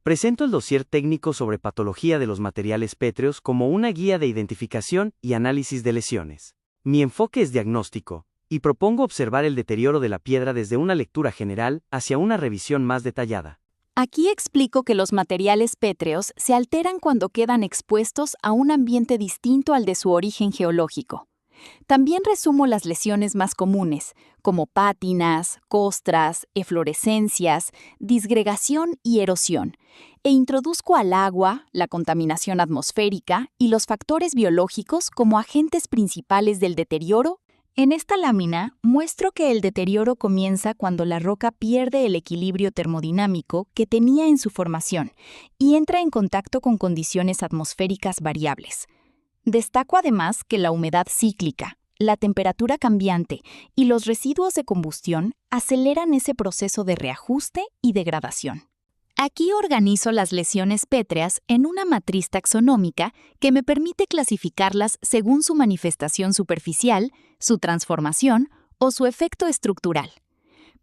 Presento el dossier técnico sobre patología de los materiales pétreos como una guía de identificación y análisis de lesiones. Mi enfoque es diagnóstico, y propongo observar el deterioro de la piedra desde una lectura general hacia una revisión más detallada. Aquí explico que los materiales pétreos se alteran cuando quedan expuestos a un ambiente distinto al de su origen geológico. También resumo las lesiones más comunes, como pátinas, costras, eflorescencias, disgregación y erosión, e introduzco al agua, la contaminación atmosférica y los factores biológicos como agentes principales del deterioro. En esta lámina muestro que el deterioro comienza cuando la roca pierde el equilibrio termodinámico que tenía en su formación y entra en contacto con condiciones atmosféricas variables. Destaco además que la humedad cíclica, la temperatura cambiante y los residuos de combustión aceleran ese proceso de reajuste y degradación. Aquí organizo las lesiones pétreas en una matriz taxonómica que me permite clasificarlas según su manifestación superficial, su transformación o su efecto estructural.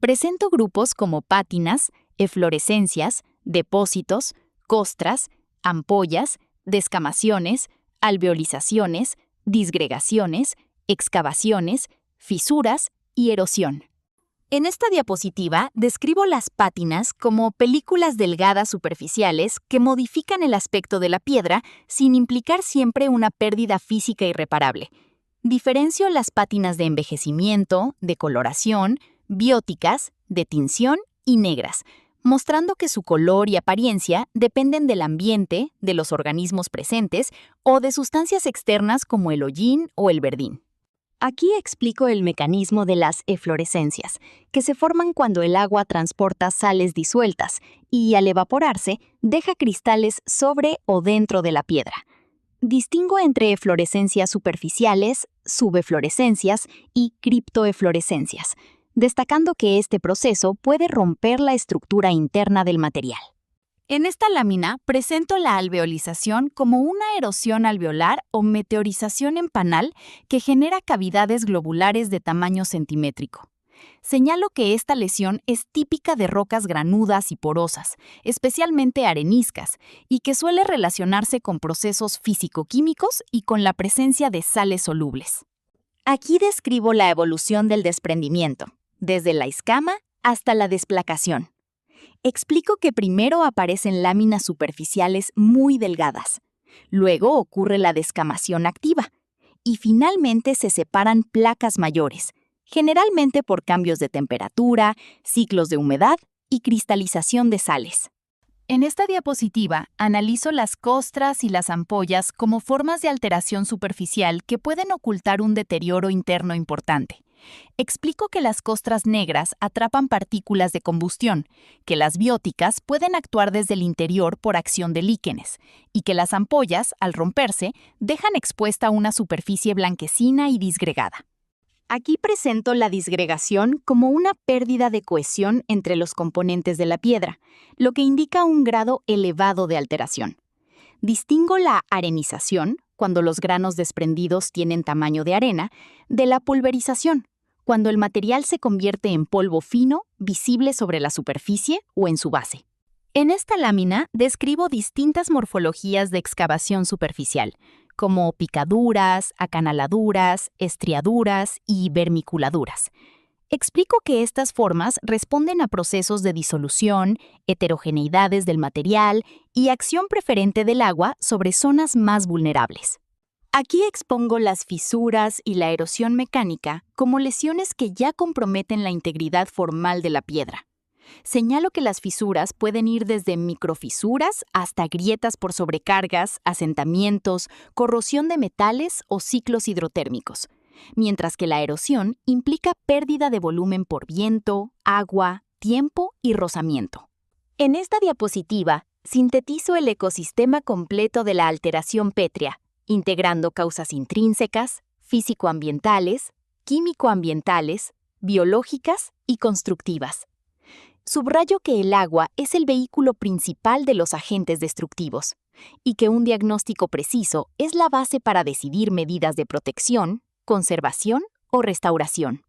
Presento grupos como pátinas, eflorescencias, depósitos, costras, ampollas, descamaciones, alveolizaciones, disgregaciones, excavaciones, fisuras y erosión. En esta diapositiva describo las pátinas como películas delgadas superficiales que modifican el aspecto de la piedra sin implicar siempre una pérdida física irreparable. Diferencio las pátinas de envejecimiento, de coloración, bióticas, de tinción y negras, mostrando que su color y apariencia dependen del ambiente, de los organismos presentes o de sustancias externas como el hollín o el verdín. Aquí explico el mecanismo de las eflorescencias, que se forman cuando el agua transporta sales disueltas y, al evaporarse, deja cristales sobre o dentro de la piedra. Distingo entre eflorescencias superficiales, subeflorescencias y criptoeflorescencias, destacando que este proceso puede romper la estructura interna del material. En esta lámina presento la alveolización como una erosión alveolar o meteorización en panal que genera cavidades globulares de tamaño centimétrico. Señalo que esta lesión es típica de rocas granudas y porosas, especialmente areniscas, y que suele relacionarse con procesos físico-químicos y con la presencia de sales solubles. Aquí describo la evolución del desprendimiento, desde la escama hasta la desplacación. Explico que primero aparecen láminas superficiales muy delgadas, luego ocurre la descamación activa y finalmente se separan placas mayores, generalmente por cambios de temperatura, ciclos de humedad y cristalización de sales. En esta diapositiva analizo las costras y las ampollas como formas de alteración superficial que pueden ocultar un deterioro interno importante. Explico que las costras negras atrapan partículas de combustión, que las bióticas pueden actuar desde el interior por acción de líquenes, y que las ampollas, al romperse, dejan expuesta una superficie blanquecina y disgregada. Aquí presento la disgregación como una pérdida de cohesión entre los componentes de la piedra, lo que indica un grado elevado de alteración. Distingo la arenización, cuando los granos desprendidos tienen tamaño de arena, de la pulverización, cuando el material se convierte en polvo fino, visible sobre la superficie o en su base. En esta lámina describo distintas morfologías de excavación superficial, como picaduras, acanaladuras, estriaduras y vermiculaduras. Explico que estas formas responden a procesos de disolución, heterogeneidades del material y acción preferente del agua sobre zonas más vulnerables. Aquí expongo las fisuras y la erosión mecánica como lesiones que ya comprometen la integridad formal de la piedra. Señalo que las fisuras pueden ir desde microfisuras hasta grietas por sobrecargas, asentamientos, corrosión de metales o ciclos hidrotérmicos, mientras que la erosión implica pérdida de volumen por viento, agua, tiempo y rozamiento. En esta diapositiva, sintetizo el ecosistema completo de la alteración pétrea, integrando causas intrínsecas, físico-ambientales, químico-ambientales, biológicas y constructivas. Subrayo que el agua es el vehículo principal de los agentes destructivos y que un diagnóstico preciso es la base para decidir medidas de protección, conservación o restauración.